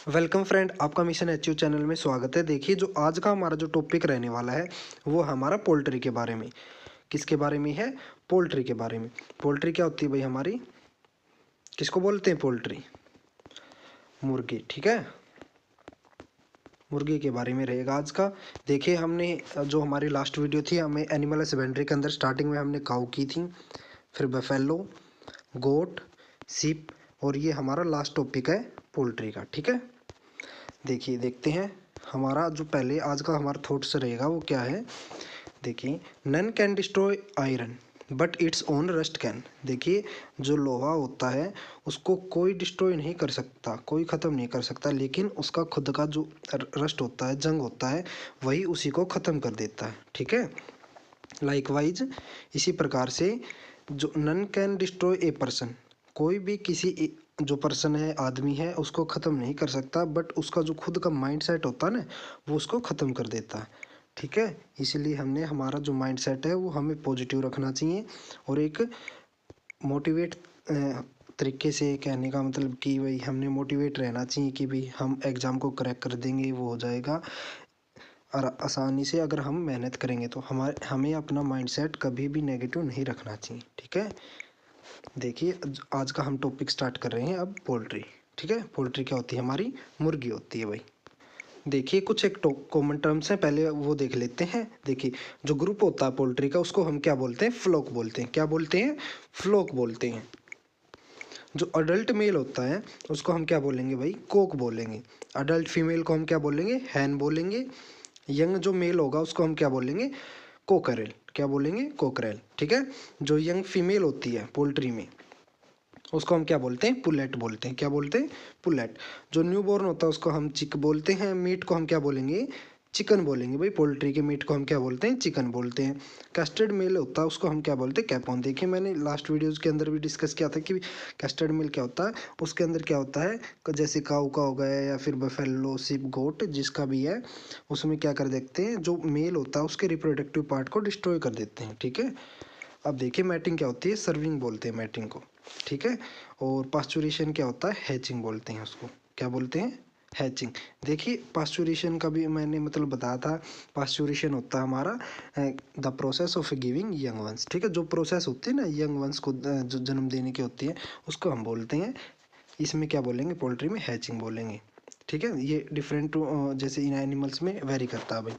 Welcome friend, आपका mission HU channel में स्वागत है। देखिए, जो आज का हमारा जो टॉपिक रहने वाला है वो हमारा पोल्ट्री के बारे में। किसके बारे में है? पोल्ट्री के बारे में। पोल्ट्री क्या होती है भाई हमारी? किसको बोलते हैं पोल्ट्री? मुर्गी। ठीक है, मुर्गी के बारे में रहेगा आज का। देखिए, हमने जो हमारी लास्ट वीडियो थी, हमें एनिमल हस्बेंड्री के अंदर स्टार्टिंग में हमने काऊ की थी, फिर बफेलो, गोट, सीप, और ये हमारा लास्ट टॉपिक है पोल्ट्री का। ठीक है, देखिए देखते हैं हमारा जो पहले आज का हमारा थॉट्स रहेगा वो क्या है। देखिए, none can destroy iron but its own rust can. देखिए, जो लोहा होता है उसको कोई डिस्ट्रॉय नहीं कर सकता, कोई ख़त्म नहीं कर सकता, लेकिन उसका खुद का जो रस्ट होता है, जंग होता है, वही उसी को ख़त्म कर देता है। ठीक है, लाइकवाइज इसी प्रकार से जो none can destroy a person, कोई भी जो पर्सन है, आदमी है, उसको ख़त्म नहीं कर सकता, बट उसका जो खुद का माइंड सेट होता है ना, वो उसको ख़त्म कर देता है। ठीक है, इसलिए हमने हमारा जो माइंड सेट है वो हमें पॉजिटिव रखना चाहिए, और एक मोटिवेट तरीके से कहने का मतलब कि भाई हमने मोटिवेट रहना चाहिए कि भाई हम एग्ज़ाम को क्रैक कर देंगे, वो हो जाएगा। और आसानी से अगर हम मेहनत करेंगे तो हमें अपना माइंड सेट कभी भी नेगेटिव नहीं रखना चाहिए। ठीक है, देखिए आज का हम टॉपिक स्टार्ट कर रहे हैं अब पोल्ट्री। ठीक है, पोल्ट्री क्या होती है? हमारी मुर्गी होती है भाई। देखिए, कुछ एक कॉमन टर्म्स हैं, पहले वो देख लेते हैं। देखिए, जो ग्रुप होता है पोल्ट्री का उसको हम क्या बोलते हैं? फ्लॉक बोलते हैं। क्या बोलते हैं? फ्लॉक बोलते हैं। जो अडल्ट मेल होता है उसको हम क्या बोलेंगे भाई? कोक बोलेंगे। अडल्ट फीमेल को हम क्या बोलेंगे? हैन बोलेंगे। यंग जो मेल होगा उसको हम क्या बोलेंगे? कोकरेल। क्या बोलेंगे? कोकरेल। ठीक है, जो यंग फीमेल होती है पोल्ट्री में उसको हम क्या बोलते हैं? पुलेट बोलते हैं। क्या बोलते हैं? पुलेट। जो न्यू बॉर्न होता है उसको हम चिक बोलते हैं। मीट को हम क्या बोलेंगे? चिकन बोलेंगे भाई। पोल्ट्री के मीट को हम क्या बोलते हैं? चिकन बोलते हैं। कस्टर्ड मिल होता है उसको हम क्या बोलते हैं? कैपॉन। देखिए, मैंने लास्ट वीडियोज़ के अंदर भी डिस्कस किया था कि कस्टर्ड मिल क्या होता है। उसके अंदर क्या होता है, जैसे काऊ का हो गया या फिर बफेलो, सिप, गोट, जिसका भी है, उसमें क्या कर देते हैं, जो मेल होता है उसके रिप्रोडक्टिव पार्ट को डिस्ट्रॉय कर देते हैं। ठीक है, अब देखिए मैटिंग क्या होती है? सर्विंग बोलते हैं मैटिंग को। ठीक है, और पास्चुरेशन क्या होता है? हैचिंग बोलते हैं उसको। क्या बोलते हैं? हैचिंग। देखिए, पास्चुरेशन का भी मैंने मतलब बताया था। पास्चुरेशन होता है हमारा the process of giving young ones. ठीक है, जो प्रोसेस होती है ना यंग वंस को जो जन्म देने की होती है उसको हम बोलते हैं, इसमें क्या बोलेंगे? पोल्ट्री में हैचिंग बोलेंगे। ठीक है, ये डिफरेंट जैसे इन एनिमल्स में वेरी करता है भाई।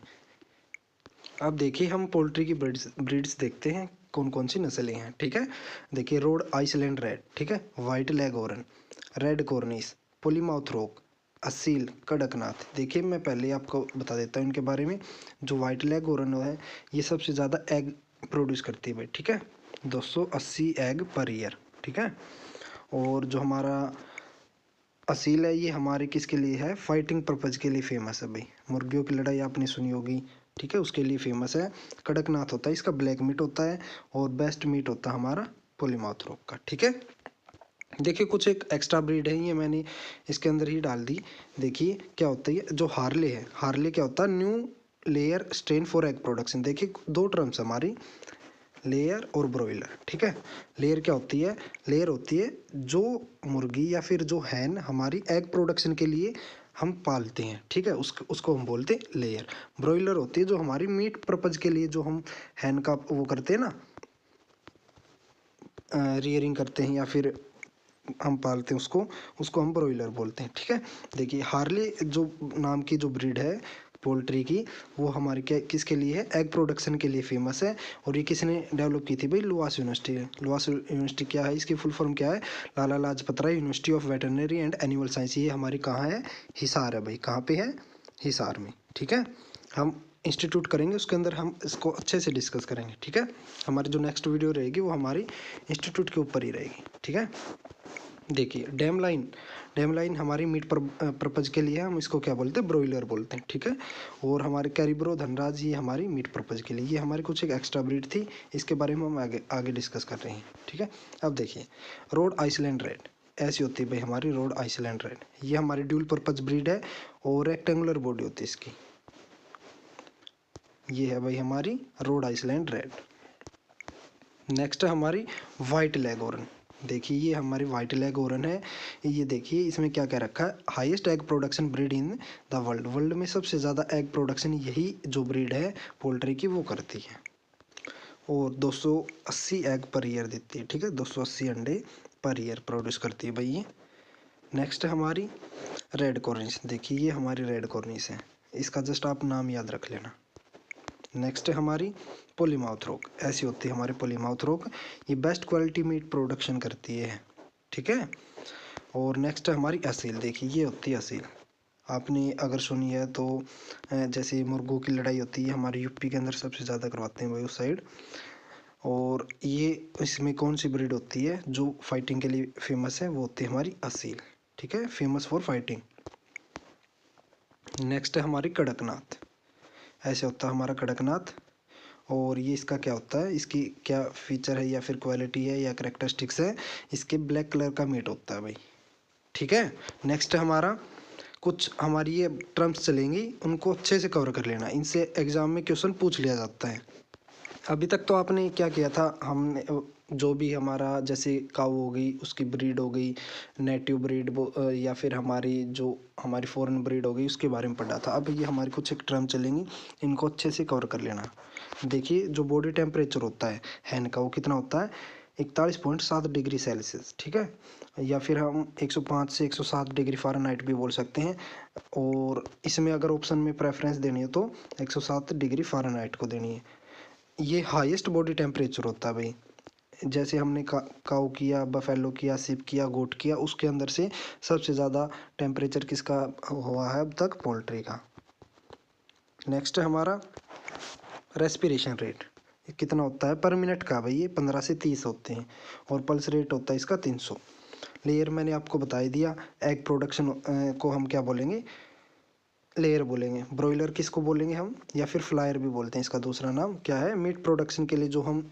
अब देखिए, हम पोल्ट्री की ब्रीड्स देखते हैं कौन कौन सी नस्लें हैं। ठीक है, देखिए, रोड आइसलैंड रेड, ठीक है, white leg Oran, red Cornish, पोलीमाउथ रोक, असील, कड़कनाथ। देखिए, मैं पहले आपको बता देता हूँ इनके बारे में। जो वाइट लेग ओरन है ये सबसे ज़्यादा एग प्रोड्यूस करती है भाई। ठीक है, 280 एग पर ईयर। ठीक है, और जो हमारा असील है ये हमारे किसके लिए है? फाइटिंग पर्पज़ के लिए फेमस है भाई। मुर्गियों की लड़ाई आपने सुनी होगी। ठीक है, उसके लिए फेमस है। कड़कनाथ होता है इसका ब्लैक मीट होता है, और बेस्ट मीट होता है हमारा पोलीमाउथ रोग का। ठीक है, देखिए, कुछ एक एक्स्ट्रा ब्रीड है, ये मैंने इसके अंदर ही डाल दी। देखिए क्या होता है, जो हार्ले है, हार्ले क्या होता है? New layer strain for egg production. देखिए, दो टर्म्स हमारी, लेयर और ब्रॉयलर। ठीक है, लेयर क्या होती है? लेयर होती है जो मुर्गी या फिर जो हैन हमारी एग प्रोडक्शन के लिए हम पालते हैं। ठीक है, उसको हम बोलते हैं लेयर। ब्रॉयलर होती है जो हमारी मीट पर्पज के लिए, जो हम हैन का वो करते हैं ना, रियरिंग करते हैं या फिर हम पालते हैं उसको, उसको हम ब्रॉयलर बोलते हैं। ठीक है, देखिए, हार्ले जो नाम की जो ब्रीड है पोल्ट्री की, वो हमारे क्या किसके लिए है? एग प्रोडक्शन के लिए फेमस है। और ये किसने डेवलप की थी भाई? लुवास यूनिवर्सिटी है। लुवास यूनिवर्सिटी क्या है? इसकी फुल फॉर्म क्या है? Lala Lajpat Rai university of veterinary and animal science. ये हमारी कहाँ है? हिसार है भाई। कहाँ पे है? हिसार में। ठीक है, हम इंस्टीट्यूट करेंगे उसके अंदर हम इसको अच्छे से डिस्कस करेंगे। ठीक है, हमारी जो नेक्स्ट वीडियो रहेगी वो हमारी इंस्टीट्यूट के ऊपर ही रहेगी। ठीक है, देखिए, डैम लाइन, डैम लाइन हमारी मीट पर्पज़ के लिए हम इसको क्या बोलते हैं? ब्रॉयलर बोलते हैं। ठीक है, और हमारे कैरिब्रो, धनराज, ये हमारी मीट पर्पज़ के लिए। ये हमारी कुछ एक एक्स्ट्रा ब्रीड थी, इसके बारे में हम आगे आगे डिस्कस कर रहे हैं। ठीक है, अब देखिए, रोड आइसलैंड रेड ऐसी होती है भाई हमारी रोड आइसलैंड रेड। ये हमारी ड्यूल पर्पज़ ब्रीड है और रेक्टेंगुलर बॉडी होती है इसकी। ये है भाई हमारी रोड आइसलैंड रेड। नेक्स्ट है हमारी वाइट लेग ओरन। देखिए ये हमारी वाइट लेग ओरन है। ये देखिए इसमें क्या क्या रखा है, highest egg production breed in the world, world में सबसे ज़्यादा एग प्रोडक्शन यही जो ब्रीड है पोल्ट्री की वो करती है। और 280 एग पर ईयर देती है, ठीक है, 280 अंडे पर ईयर प्रोड्यूस करती है भाई ये। नेक्स्ट है हमारी रेड कॉर्निस। देखिए ये हमारी रेड कॉर्निस है, इसका जस्ट आप नाम याद रख लेना। नेक्स्ट है हमारी पोलीमाउथ रोक, ऐसी होती है हमारी पोलीमाउथ रोक, ये बेस्ट क्वालिटी मीट प्रोडक्शन करती है, ठीक है। और नेक्स्ट है हमारी असील। देखिए ये होती है असील, आपने अगर सुनी है तो जैसे मुर्गों की लड़ाई होती है हमारे यूपी के अंदर सबसे ज़्यादा करवाते हैं भाई उस साइड। और ये इसमें कौन सी ब्रीड होती है जो फाइटिंग के लिए फेमस है, वो होती है हमारी असील, ठीक है, फेमस फॉर फाइटिंग। नेक्स्ट है हमारी कड़कनाथ, ऐसे होता है हमारा कड़कनाथ। और ये इसका क्या होता है, इसकी क्या फीचर है या फिर क्वालिटी है या करेक्टरिस्टिक्स है, इसके ब्लैक कलर का मीट होता है भाई, ठीक है। नेक्स्ट है हमारा कुछ हमारी ये टर्म्स चलेंगी, उनको अच्छे से कवर कर लेना, इनसे एग्जाम में क्वेश्चन पूछ लिया जाता है। अभी तक तो आपने क्या किया था, हमने जो भी हमारा जैसे काऊ हो गई उसकी ब्रीड हो गई, नेटिव ब्रीड या फिर हमारी जो हमारी फॉरेन ब्रीड हो गई उसके बारे में पढ़ा था। अब ये हमारी कुछ एक टर्म चलेंगी, इनको अच्छे से कवर कर लेना। देखिए जो बॉडी टेम्परेचर होता है हैन का वो कितना होता है, 41.7 डिग्री सेल्सियस, ठीक है, या फिर हम 105 से 107 डिग्री फ़ारेनहाइट भी बोल सकते हैं। और इसमें अगर ऑप्शन में प्रेफरेंस देनी हो तो 107 डिग्री फ़ारेनहाइट को देनी है। ये हाईएस्ट बॉडी टेम्परेचर होता है भाई, जैसे हमने काऊ किया, बफेलो किया, सिप किया, गोट किया, उसके अंदर से सबसे ज़्यादा टेम्परेचर किसका हुआ है अब तक, पोल्ट्री का। नेक्स्ट है हमारा रेस्पिरेशन रेट, कितना होता है पर मिनट का भाई, ये 15 से 30 होते हैं। और पल्स रेट होता है इसका 300। लेयर मैंने आपको बता ही दिया। एग प्रोडक्शन को हम क्या बोलेंगे, लेयर बोलेंगे। ब्रॉयलर किसको बोलेंगे हम, या फिर फ्लायर भी बोलते हैं, इसका दूसरा नाम क्या है। मीट प्रोडक्शन के लिए जो हम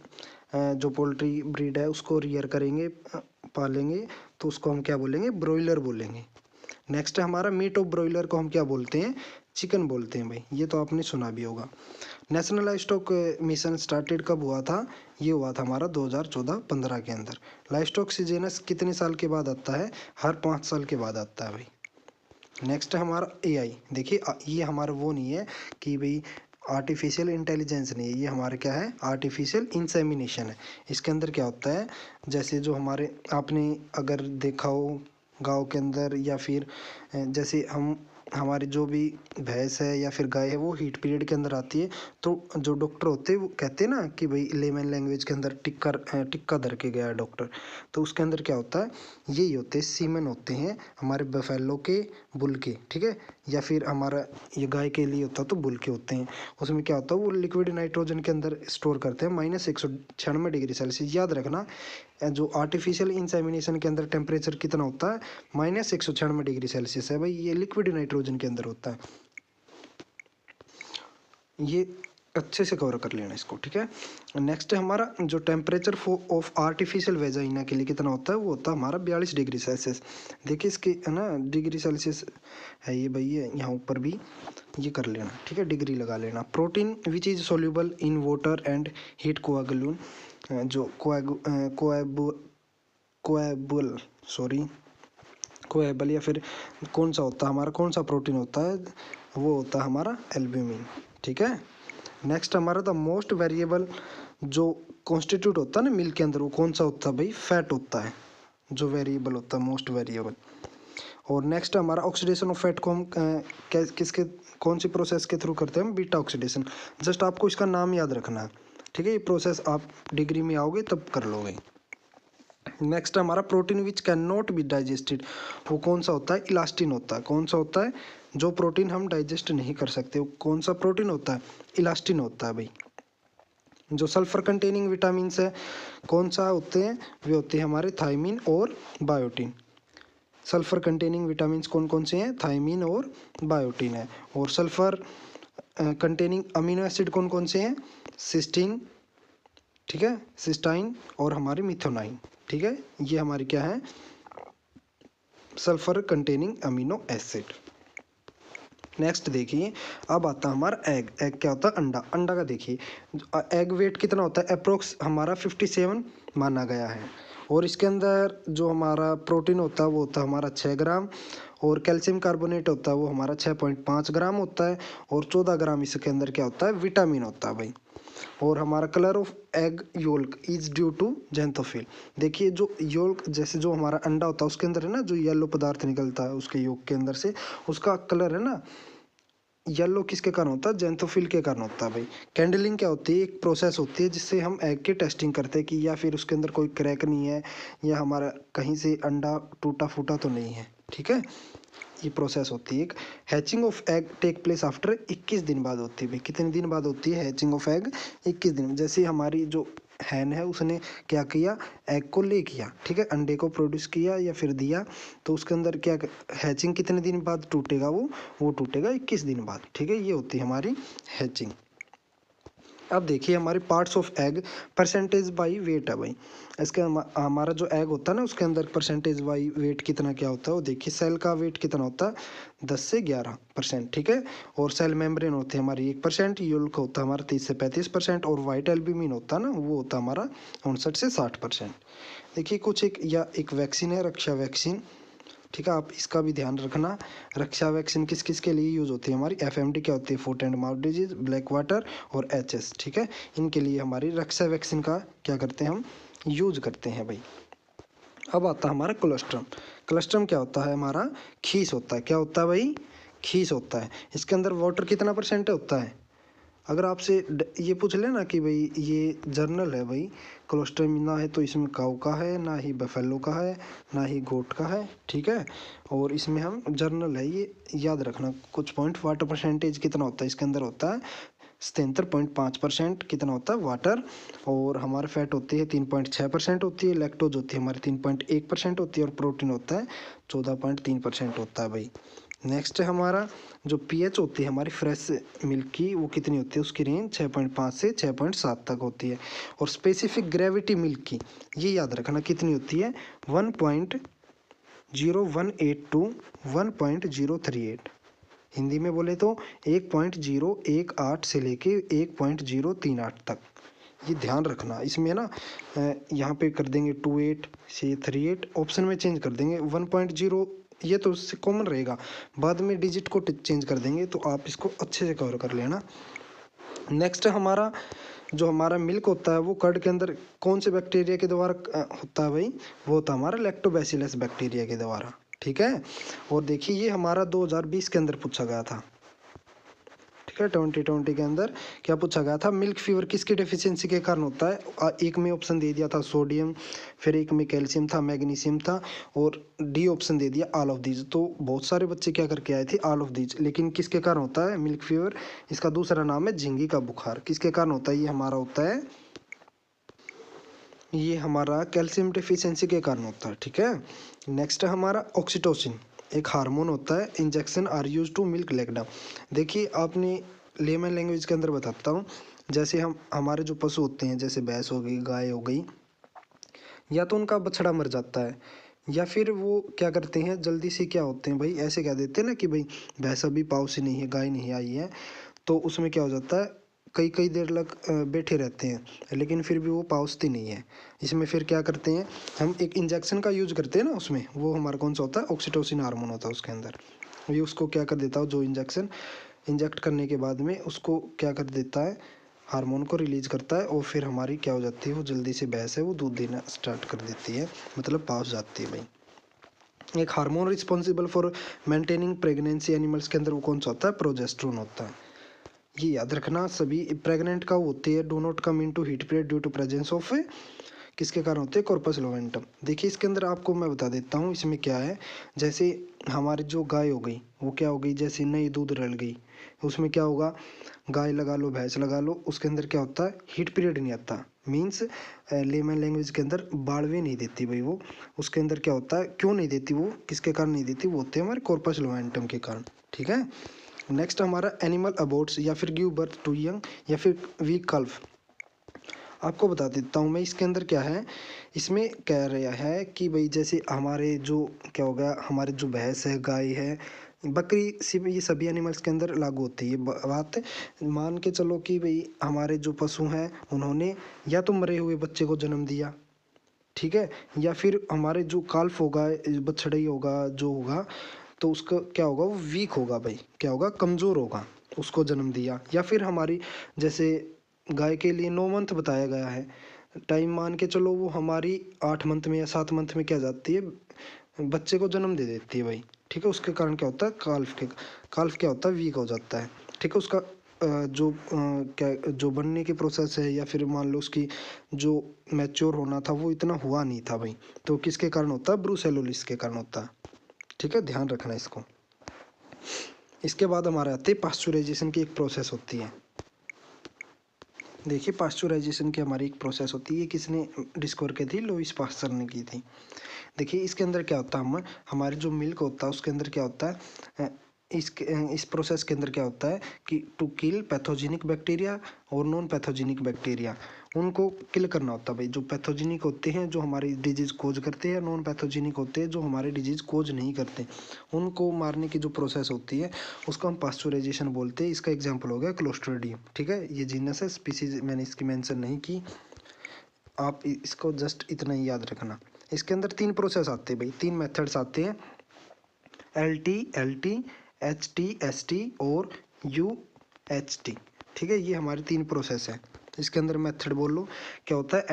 जो पोल्ट्री ब्रीड है उसको रियर करेंगे, पालेंगे, तो उसको हम क्या बोलेंगे, ब्रॉयलर बोलेंगे। नेक्स्ट है हमारा मीट ऑफ ब्रॉयलर को हम क्या बोलते हैं, चिकन बोलते हैं भाई, ये तो आपने सुना भी होगा। National life stock mission started कब हुआ था, ये हुआ था हमारा 2014-15 के अंदर। लाइफ स्टॉक सीजेनस कितने साल के बाद आता है, हर 5 साल के बाद आता है भाई। नेक्स्ट है हमारा एआई। देखिए ये हमारा वो नहीं है कि भाई आर्टिफिशियल इंटेलिजेंस नहीं है, ये हमारा क्या है, आर्टिफिशियल इंसेमिनेशन है। इसके अंदर क्या होता है, जैसे जो हमारे आपने अगर देखा हो गांव के अंदर, या फिर जैसे हम हमारी जो भी भैंस है या फिर गाय है वो हीट पीरियड के अंदर आती है, तो जो डॉक्टर होते हैं वो कहते हैं ना कि भाई लेमन लैंग्वेज के अंदर टिक्का धर के गया है डॉक्टर, तो उसके अंदर क्या होता है, यही होते हैं सीमेन होते हैं हमारे बफेलो के, बुल के, ठीक है, या फिर हमारा ये गाय के लिए होता है तो बुल के होते हैं। उसमें क्या होता है, वो लिक्विड नाइट्रोजन के अंदर स्टोर करते हैं -196 डिग्री सेल्सियस। याद रखना जो आर्टिफिशियल इंसेमिनेशन के अंदर टेम्परेचर कितना होता है, -196 डिग्री सेल्सियस है भाई, ये लिक्विड नाइट्रोजन के अंदर होता है। ये अच्छे से कवर कर लेना इसको, ठीक है। नेक्स्ट है हमारा जो टेम्परेचर ऑफ आर्टिफिशियल वेजाइना के लिए कितना होता है, वो होता है हमारा 42 डिग्री सेल्सियस। देखिए इसके है ना डिग्री सेल्सियस है ये भाई, ये यहाँ ऊपर भी ये कर लेना, ठीक है, डिग्री लगा लेना। Protein which is soluble in water and heat coagulable, जो कोएबल या फिर कौन सा होता है हमारा, कौन सा प्रोटीन होता है, वो होता है हमारा एल्ब्यूमिन, ठीक है। नेक्स्ट हमारा द मोस्ट वेरिएबल जो कॉन्स्टिट्यूट होता है ना मिल्क के अंदर, वो कौन सा होता है भाई, फैट होता है, जो वेरिएबल होता है मोस्ट वेरिएबल। और नेक्स्ट हमारा ऑक्सीडेशन ऑफ फैट को हम किसके कौन सी प्रोसेस के थ्रू करते हैं हम, बीटा ऑक्सीडेशन। जस्ट आपको इसका नाम याद रखना है, ठीक है, ये प्रोसेस आप डिग्री में आओगे तब कर लोगे। नेक्स्ट हमारा protein which can not be digested, वो कौन सा होता है, इलास्टिन होता है। कौन सा होता है, जो प्रोटीन हम डाइजेस्ट नहीं कर सकते, वो कौन सा प्रोटीन होता है, इलास्टिन होता है भाई। जो सल्फर कंटेनिंग विटामिन है कौन सा होते हैं, वे होते हैं हमारे थायमिन और बायोटिन। सल्फर कंटेनिंग विटामिन कौन कौन से हैं, थायमिन और बायोटिन है। और सल्फर कंटेनिंग अमीनो एसिड कौन कौन से हैं, सिस्टीन, ठीक है, सिस्टाइन और हमारे मिथोनाइन, ठीक है, ये हमारी क्या है, sulphur containing amino acid. Next देखिए अब आता है हमारा एग। एग क्या होता है, अंडा। अंडा का देखिए एग वेट कितना होता है, अप्रोक्स हमारा 57 माना गया है। और इसके अंदर जो हमारा प्रोटीन होता है वो होता है हमारा 6 ग्राम, और कैल्शियम कार्बोनेट होता है वो हमारा 6.5 ग्राम होता है, और 14 ग्राम इसके अंदर क्या होता है, विटामिन होता है भाई। और हमारा colour of egg yolk is due to xanthophyll. देखिए जो योल्क जैसे जो हमारा अंडा होता है उसके अंदर है ना जो येलो पदार्थ निकलता है उसके योक के अंदर से, उसका कलर है ना येलो किसके कारण होता है, जेंथोफिल के कारण होता है भाई। कैंडलिंग क्या होती है, एक प्रोसेस होती है जिससे हम एग की टेस्टिंग करते हैं कि या फिर उसके अंदर कोई क्रैक नहीं है, या हमारा कहीं से अंडा टूटा फूटा तो नहीं है, ठीक है। ये प्रोसेस होती है। एक hatching of egg take place after 21 दिन बाद होती है भाई। कितने दिन बाद होती है हैचिंग ऑफ एग, 21 दिन। जैसे हमारी जो हैन है उसने क्या किया, एग को ले किया, ठीक है, अंडे को प्रोड्यूस किया या फिर दिया, तो उसके अंदर क्या हैचिंग कितने दिन बाद टूटेगा, वो टूटेगा 21 दिन बाद, ठीक है। ये होती है हमारी हैचिंग। अब देखिए हमारे parts of egg percentage by wait है भाई। इसके हमारा जो एग होता है ना उसके अंदर परसेंटेज बाई वेट कितना क्या होता है वो देखिए। सेल का वेट कितना होता है 10 से 11%, ठीक है। और सेल मेम्ब्रेन होती है हमारी 1%, योल्क होता है हमारा 30 से 35%, और वाइट एल्ब्यूमिन होता है ना वो होता है हमारा 59 से 60%। देखिए कुछ एक वैक्सीन है, रक्षा वैक्सीन, ठीक है, आप इसका भी ध्यान रखना। रक्षा वैक्सीन किस किस के लिए यूज़ होती है हमारी, एफएमडी क्या होती है, foot and mouth disease, black water और एचएस, ठीक है। इनके लिए हमारी रक्षा वैक्सीन का क्या करते हैं हम, यूज करते हैं भाई। अब आता है हमारा कोलेस्ट्रम। कोलेस्ट्रम क्या होता है हमारा, खीस होता है। क्या होता है भाई, खीस होता है। इसके अंदर वाटर कितना परसेंट होता है, अगर आपसे ये पूछ लेना कि भाई ये जर्नल है भाई, कोलेस्ट्रॉल ना है तो इसमें काऊ का है, ना ही बफेलो का है, ना ही गोट का है, ठीक है। और इसमें हम जर्नल है, ये याद रखना कुछ पॉइंट। वाटर परसेंटेज कितना होता है इसके अंदर होता है 77.5%, कितना होता है वाटर। और हमारे फैट होती है 3.6% होती है, लैक्टोज होती है हमारी 3.1% होती है, और प्रोटीन होता है 14.3% होता है भाई। नेक्स्ट है हमारा जो पीएच होती है हमारी फ्रेश मिल्क की, वो कितनी होती है, उसकी रेंज 6.5 से 6.7 तक होती है। और स्पेसिफिक ग्रेविटी मिल्क की ये याद रखना कितनी होती है, 1.0182 टू 1.038। हिंदी में बोले तो 1.018 से लेके 1.038 तक। ये ध्यान रखना इसमें ना, यहाँ पे कर देंगे 28 से 38, ऑप्शन में चेंज कर देंगे 1.0, ये तो उससे कॉमन रहेगा, बाद में डिजिट को चेंज कर देंगे, तो आप इसको अच्छे से कवर कर लेना। नेक्स्ट हमारा जो हमारा मिल्क होता है वो कर्ड के अंदर कौन से बैक्टीरिया के द्वारा होता है भाई, वो होता है हमारा लैक्टोबैसिलस बैक्टीरिया के द्वारा, ठीक है। और देखिए ये हमारा 2020 के अंदर पूछा गया था, ठीक है, 2020 के अंदर क्या पूछा गया था, मिल्क फीवर किसकी डेफिशिएंसी के कारण होता है। एक में ऑप्शन दे दिया था सोडियम, फिर एक में कैल्शियम था, मैग्नीशियम था, और डी ऑप्शन दे दिया ऑल ऑफ दीज। तो बहुत सारे बच्चे क्या करके आए थे, ऑल ऑफ दीज। लेकिन किसके कारण होता है मिल्क फीवर, इसका दूसरा नाम है झिंगी का बुखार। किसके कारण होता है, ये हमारा होता है, ये हमारा कैल्शियम डेफिशिएंसी के कारण होता है, ठीक है। नेक्स्ट है हमारा ऑक्सीटोसिन, एक हार्मोन होता है। Injection are use to milk letdown. देखिए आपने लेमन लैंग्वेज के अंदर बताता हूँ, जैसे हमारे जो पशु होते हैं जैसे भैंस हो गई, गाय हो गई, या तो उनका बछड़ा मर जाता है, या फिर वो क्या करते हैं जल्दी से क्या होते हैं भाई, ऐसे कह देते हैं ना कि भाई भैंस अभी पाव से नहीं है, गाय नहीं आई है, तो उसमें क्या हो जाता है कई कई देर लग बैठे रहते हैं, लेकिन फिर भी वो पाउसती नहीं है। इसमें फिर क्या करते हैं हम, एक इंजेक्शन का यूज करते हैं ना उसमें, वो हमारा कौन सा होता है, ऑक्सीटोसिन हार्मोन होता है उसके अंदर। ये उसको क्या कर देता है, जो इंजेक्शन इंजेक्ट करने के बाद में उसको क्या कर देता है, हार्मोन को रिलीज करता है, और फिर हमारी क्या हो जाती है, वो जल्दी से भैंस है वो दूध देना स्टार्ट कर देती है, मतलब पास जाती है भाई। एक hormone responsible for maintaining pregnancy animals के अंदर वो कौन सा होता है, प्रोजेस्टेरोन होता है। ये याद रखना सभी प्रेग्नेंट का होती है, do not come into heat period due to presence of, किसके कारण होते हैं, कॉर्पस लोवेंटम। देखिए इसके अंदर आपको मैं बता देता हूँ इसमें क्या है। जैसे हमारी जो गाय हो गई वो क्या हो गई, जैसे नई दूध रल गई, उसमें क्या होगा, गाय लगा लो भैंस लगा लो, उसके अंदर क्या होता है, हीट पीरियड नहीं आता। मीन्स लेमन लैंग्वेज के अंदर बाड़वे नहीं देती भाई वो, उसके अंदर क्या होता है, क्यों नहीं देती वो, किसके कारण नहीं देती, वो होते हैं हमारे कॉर्पस लोवेंटम के कारण, ठीक है। नेक्स्ट हमारा एनिमल अबॉर्ट्स या फिर गिव बर्थ टू यंग या फिर वीक कल्फ। आपको बता देता हूँ मैं इसके अंदर क्या है, इसमें कह रहा है कि भाई जैसे हमारे जो क्या होगा, हमारे जो भैंस है, गाय है, बकरी, सिर्फ ये सभी एनिमल्स के अंदर लागू होती है बात। मान के चलो कि भाई हमारे जो पशु हैं उन्होंने या तो मरे हुए बच्चे को जन्म दिया, ठीक है। या फिर हमारे जो काल्फ होगा, बछड़ा होगा जो होगा, तो उसका क्या होगा, वो वीक होगा भाई, क्या होगा, कमज़ोर होगा, उसको जन्म दिया। या फिर हमारी जैसे गाय के लिए 9 मंथ बताया गया है, टाइम मान के चलो, वो हमारी 8 मंथ में या 7 मंथ में क्या जाती है, बच्चे को जन्म दे देती है भाई। ठीक है, उसके कारण क्या होता है, काल्फ क्या होता है, वीक हो जाता है। ठीक है, उसका क्या जो बनने की प्रोसेस है, या फिर मान लो उसकी जो मैच्योर होना था वो इतना हुआ नहीं था भाई। तो किसके कारण होता है, ब्रूसेलोसिस के कारण होता है। ठीक है, ध्यान रखना इसको। इसके बाद हमारे आते हैं पास्चुराइजेशन की एक प्रोसेस होती है। देखिए, पास्चुराइजेशन की हमारी एक प्रोसेस होती है, किसने डिस्कवर की थी, लुईस पास्चर ने की थी। देखिए, इसके अंदर क्या होता है, हमारे जो मिल्क होता है उसके अंदर क्या होता है, इस प्रोसेस के अंदर क्या होता है कि टू किल पैथोजेनिक बैक्टीरिया और नॉन पैथोजेनिक बैक्टीरिया, उनको किल करना होता है भाई। जो पैथोजेनिक होते हैं जो हमारी डिजीज कोज करते हैं, नॉन पैथोजेनिक होते हैं जो हमारे डिजीज कोज नहीं करते, उनको मारने की जो प्रोसेस होती है उसको हम पास्चुराइजेशन बोलते हैं। इसका एग्जाम्पल हो गया क्लोस्ट्रीडियम। ठीक है, ये जीनस है, स्पीसीज मैंने इसकी मेंशन नहीं की, आप इसको जस्ट इतना ही याद रखना। इसके अंदर 3 प्रोसेस आते हैं भाई, 3 मेथड्स आते हैं, LT, HT, ST और UHT। ठीक है, ये हमारी 3 प्रोसेस है। इसके अंदर मेथड बोल लो, क्या होता है,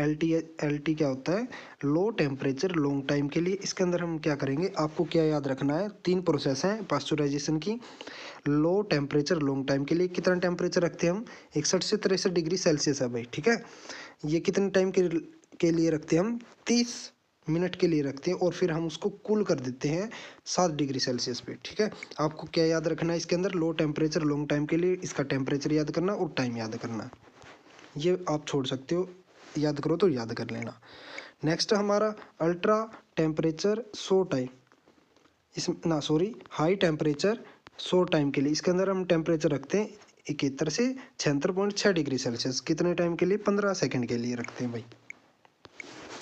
LT क्या होता है, लो टेम्परेचर लॉन्ग टाइम के लिए। इसके अंदर हम क्या करेंगे, आपको क्या याद रखना है, 3 प्रोसेस हैं पास्चुराइजेशन की। लो टेम्परेचर लॉन्ग टाइम के लिए कितना टेम्परेचर रखते हैं हम, 61 से 63 डिग्री सेल्सियस है भाई। ठीक है, ये कितने टाइम के लिए रखते हैं हम, 30 मिनट के लिए रखते हैं, और फिर हम उसको कूल कर देते हैं 7 डिग्री सेल्सियस पे। ठीक है, आपको क्या याद रखना है इसके अंदर, लो टेम्परेचर लॉन्ग टाइम के लिए इसका टेम्परेचर याद करना और टाइम याद करना। ये आप छोड़ सकते हो, याद करो तो याद कर लेना। नेक्स्ट हमारा ultra temperature 100 time, high temperature 100 time के लिए। इसके अंदर हम टेम्परेचर रखते हैं 71 से 76.6 डिग्री सेल्सियस। कितने टाइम के लिए, 15 सेकंड के लिए रखते हैं भाई,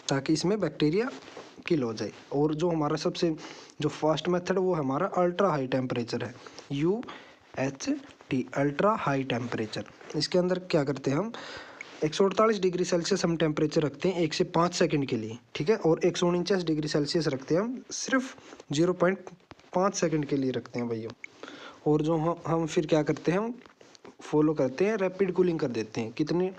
ताकि इसमें बैक्टीरिया किल हो जाए। और जो हमारा सबसे जो फास्ट मेथड वो हमारा अल्ट्रा हाई टेम्परेचर है, UHT, अल्ट्रा हाई टेम्परेचर। इसके अंदर क्या करते हैं हम, 148 डिग्री सेल्सियस हम टेम्परेचर रखते हैं 1 से 5 सेकंड के लिए। ठीक है, और 149 डिग्री सेल्सियस रखते हैं हम सिर्फ 0.5 सेकंड के लिए रखते हैं भैया। और जो हम फिर क्या करते हैं, हम फॉलो करते हैं, रैपिड कूलिंग कर देते हैं, कितने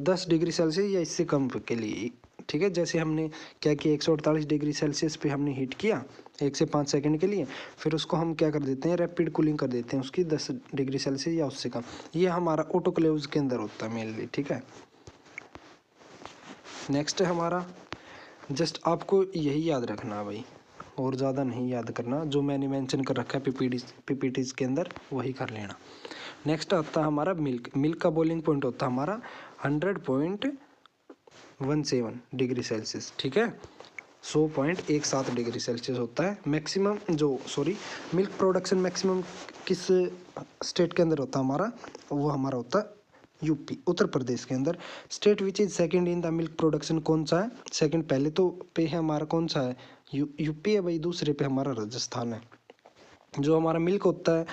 10 डिग्री सेल्सियस या इससे कम के लिए। ठीक है, जैसे हमने क्या किया, 148 डिग्री सेल्सियस पे हमने हीट किया 1 से 5 सेकंड के लिए, फिर उसको हम क्या कर देते हैं, रैपिड कूलिंग कर देते हैं उसकी 10 डिग्री सेल्सियस या उससे कम। ये हमारा ऑटोक्लेव्स के अंदर होता है मेनली। ठीक है, नेक्स्ट है हमारा, जस्ट आपको यही याद रखना है भाई, और ज़्यादा नहीं याद करना, जो मैंने मेंशन कर रखा है PPTs के अंदर वही कर लेना। नेक्स्ट आता है हमारा मिल्क का बॉइलिंग पॉइंट होता है हमारा 100.17 डिग्री सेल्सियस। ठीक है, 100.17 डिग्री सेल्सियस होता है मैक्सिमम, मिल्क प्रोडक्शन मैक्सिमम किस स्टेट के अंदर होता है हमारा, वो हमारा होता है यूपी, उत्तर प्रदेश के अंदर। State which is second in the milk production, कौन सा है सेकंड, पहले तो पे है हमारा कौन सा है, यूपी है भाई, दूसरे पे हमारा राजस्थान है। जो हमारा मिल्क होता है,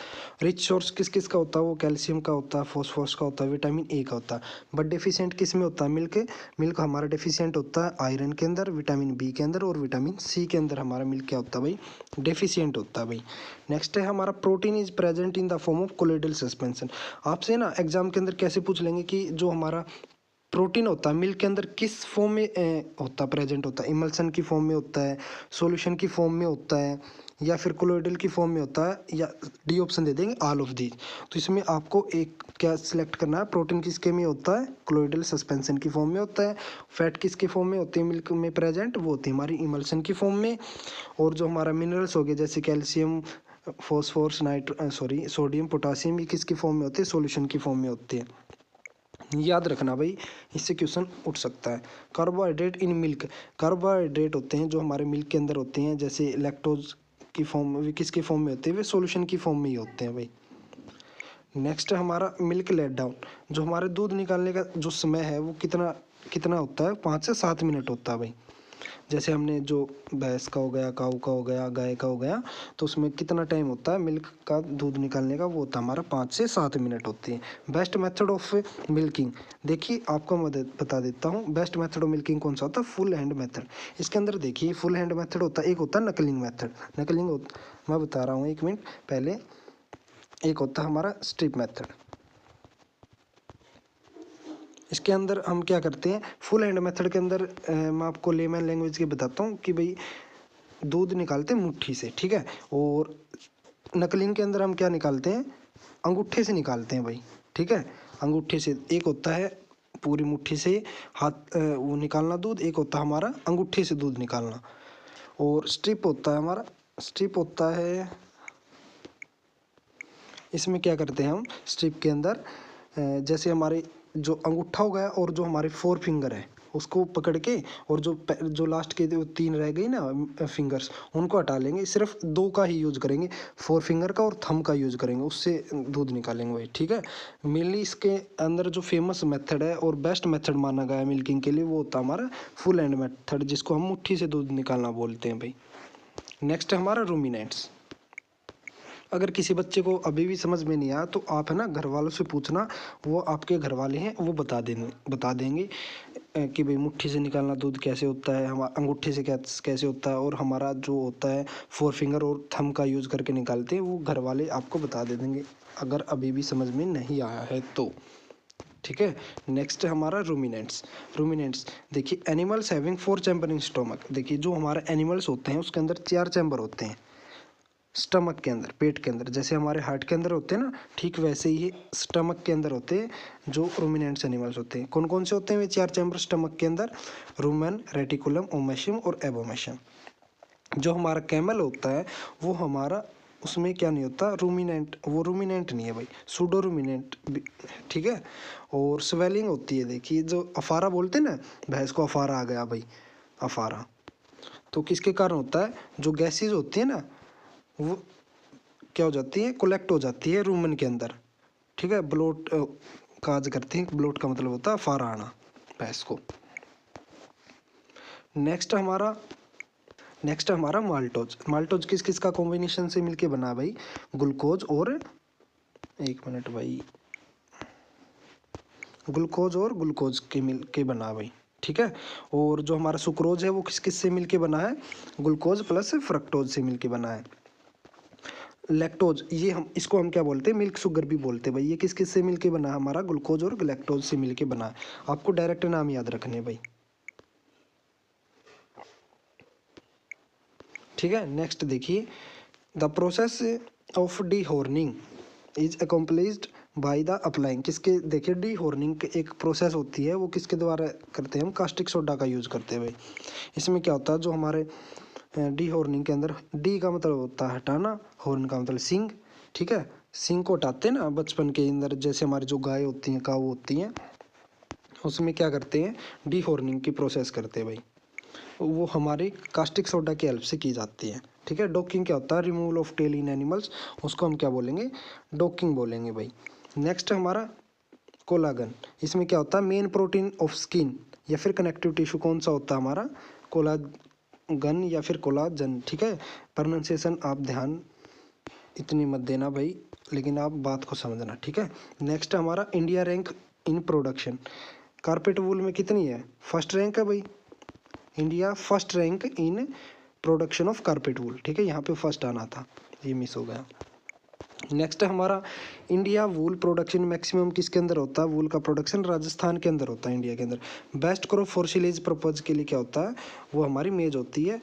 रिच सोर्स किस किस का होता है, वो कैल्शियम का होता है, फॉस्फोरस का होता है, विटामिन ए का होता है। बट डेफिशिएंट किस में होता है, मिल्क हमारा डेफिशिएंट होता है आयरन के अंदर, विटामिन बी के अंदर और विटामिन सी के अंदर हमारा मिल्क क्या होता है भाई, डेफिशिएंट होता है भाई। नेक्स्ट है हमारा protein is present in the form of colloidal suspension. आपसे ना एग्जाम के अंदर कैसे पूछ लेंगे कि जो हमारा प्रोटीन होता है मिल्क के अंदर किस फॉर्म में होता है, प्रेजेंट होता है, इमल्सन की फॉर्म में होता है, सॉल्यूशन की फॉर्म में होता है, या फिर कोलोइडल की फॉर्म में होता है, या डी ऑप्शन दे देंगे ऑल ऑफ दीज। तो इसमें आपको एक क्या सिलेक्ट करना है, प्रोटीन किसके में होता है, कोलोइडल सस्पेंशन की फॉर्म में होता है। फैट किसके फॉर्म में होती है मिल्क में प्रेजेंट, वो होती है हमारी इमल्सन की फॉर्म में। और जो हमारा मिनरल्स हो गए जैसे कैल्शियम, फॉस्फोरस, सोडियम, पोटासियम, ये किसकी फॉर्म में होते हैं, सॉल्यूशन की फॉर्म में होते हैं। याद रखना भाई, इससे क्वेश्चन उठ सकता है। कार्बोहाइड्रेट इन मिल्क, कार्बोहाइड्रेट होते हैं जो हमारे मिल्क के अंदर होते हैं, जैसे लैक्टोज की फॉर्म में, किसके फॉर्म में होते हैं, वे सॉल्यूशन की फॉर्म में ही होते हैं भाई। नेक्स्ट हमारा मिल्क लेट डाउन, जो हमारे दूध निकालने का जो समय है वो कितना कितना होता है, 5 से 7 मिनट होता है भाई। जैसे हमने जो भैंस का हो गया, काऊ का हो गया, गाय का हो गया, तो उसमें कितना टाइम होता है मिल्क का दूध निकालने का, वो होता है हमारा 5 से 7 मिनट होती है। बेस्ट मेथड ऑफ मिल्किंग, देखिए आपको मदद बता देता हूँ बेस्ट मेथड ऑफ मिल्किंग कौन सा होता है, फुल हैंड मेथड। इसके अंदर देखिए फुल हैंड मेथड होता है, एक होता है नकलिंग मेथड, मैं बता रहा हूँ 1 मिनट पहले, एक होता है हमारा स्ट्रिप मेथड। इसके अंदर हम क्या करते हैं, फुल हैंड मेथड के अंदर मैं आपको लेमन लैंग्वेज के बताता हूँ कि भाई दूध निकालते हैं मुट्ठी से, ठीक है। और नकलिंग के अंदर हम क्या निकालते हैं, अंगूठे से निकालते हैं भाई, ठीक है। अंगूठे से एक होता है पूरी मुट्ठी से हाथ वो निकालना दूध, एक होता है हमारा अंगूठे से दूध निकालना। और स्ट्रिप होता है हमारा, स्ट्रिप होता है, इसमें क्या करते हैं हम स्ट्रिप के अंदर जैसे हमारे जो अंगूठा हो गया और जो हमारे 4 फिंगर है उसको पकड़ के, और जो लास्ट के 3 रह गई ना फिंगर्स, उनको हटा लेंगे, सिर्फ 2 का ही यूज करेंगे, 4 फिंगर का और थंब का यूज करेंगे, उससे दूध निकालेंगे भाई, ठीक है। मेनली इसके अंदर जो फेमस मेथड है और बेस्ट मेथड माना गया है मिल्किंग के लिए, वो होता है हमारा फुल हैंड मेथड, जिसको हम मुट्ठी से दूध निकालना बोलते हैं भाई। नेक्स्ट है हमारा रूमिनेंट्स। अगर किसी बच्चे को अभी भी समझ में नहीं आया तो आप है ना घर वालों से पूछना, वो आपके घर वाले हैं, वो बता देंगे कि भाई मुट्ठी से निकालना दूध कैसे होता है, हमारा अंगूठे से कैसे होता है, और हमारा जो होता है 4 फिंगर और थंब का यूज़ करके निकालते हैं, वो घर वाले आपको बता देंगे अगर अभी भी समझ में नहीं आया है तो, ठीक है। नेक्स्ट है हमारा रूमिनेंट्स देखिए animals having 4 chamber in stomach. देखिए जो हमारे एनिमल्स होते हैं उसके अंदर 4 चैम्बर होते हैं स्टमक के अंदर, पेट के अंदर, जैसे हमारे हार्ट के अंदर होते हैं ना, ठीक वैसे ही स्टमक के अंदर होते हैं जो रूमिनेंट्स एनिमल्स होते हैं। कौन कौन से होते हैं वे 4 चैम्बर स्टमक के अंदर, रूमेन, रेटिकुलम, ओमेशियम और एबोमेशियम। जो हमारा कैमल होता है वो हमारा उसमें क्या नहीं होता, रूमिनेंट, वो रूमिनेंट नहीं है भाई, सूडो रूमिनेंट, ठीक है। और स्वेलिंग होती है, देखिए जो अफारा बोलते हैं ना, भैंस को अफारा आ गया भाई, अफारा तो किसके कारण होता है, जो गैसेज होती है ना वो क्या हो जाती है, कलेक्ट हो जाती है रूमन के अंदर, ठीक है। ब्लोट काज करती है, ब्लोट का मतलब होता है फारा आना भैंस को। नेक्स्ट हमारा माल्टोज किस किस का कॉम्बिनेशन से मिलके बना भाई, ग्लूकोज और 1 मिनट भाई, ग्लूकोज और ग्लूकोज के मिल के बना भाई, ठीक है। और जो हमारा सुक्रोज है वो किस किस से मिलके बना है, ग्लूकोज प्लस फ्रक्टोज से मिलके बना है। लैक्टोज, ये हम क्या बोलते हैं, मिल्क शुगर भी बोलते हैं भाई, ये किस किस से मिलके बना है, हमारा ग्लूकोज और लैक्टोज से मिलके बना है। आपको डायरेक्ट नाम याद रखने भाई, ठीक है। नेक्स्ट देखिए the process of D horning is accomplished by the applying, किसके, देखिए डी हॉर्निंग एक प्रोसेस होती है, वो किसके द्वारा करते हैं, हम कास्टिक सोडा का यूज़ करते हैं भाई। इसमें क्या होता है, जो हमारे डी हॉर्निंग के अंदर, डी का मतलब होता है हटाना, हॉर्न का मतलब सींग, ठीक है। सींग को हटाते हैं ना बचपन के अंदर, जैसे हमारी जो गाय होती हैं, काऊ होती हैं, उसमें क्या करते हैं, डी हॉर्निंग की प्रोसेस करते हैं भाई, वो हमारी कास्टिक सोडा की हेल्प से की जाती है, ठीक है। डॉकिंग क्या होता है, removal of tail in animals, उसको हम क्या बोलेंगे, डॉकिंग बोलेंगे भाई। नेक्स्ट हमारा कोलागन, इसमें क्या होता है, मेन प्रोटीन ऑफ स्किन या फिर कनेक्टिव टिश्यू कौन सा होता है हमारा, कोलागन या फिर कोलाजन, ठीक है। प्रोनाउंसिएशन आप ध्यान इतनी मत देना भाई, लेकिन आप बात को समझना, ठीक है। नेक्स्ट हमारा India rank in production, carpet wool में कितनी है, फर्स्ट रैंक है भाई, India first rank in production of carpet wool, ठीक है, यहाँ पे फर्स्ट आना था, ये मिस हो गया। नेक्स्ट है हमारा इंडिया वूल प्रोडक्शन मैक्सिमम किसके अंदर होता है, वूल का प्रोडक्शन राजस्थान के अंदर होता है, इंडिया के अंदर। बेस्ट क्रॉप फॉर सिलेज पर्पज के लिए क्या होता है, वो हमारी मेज होती है,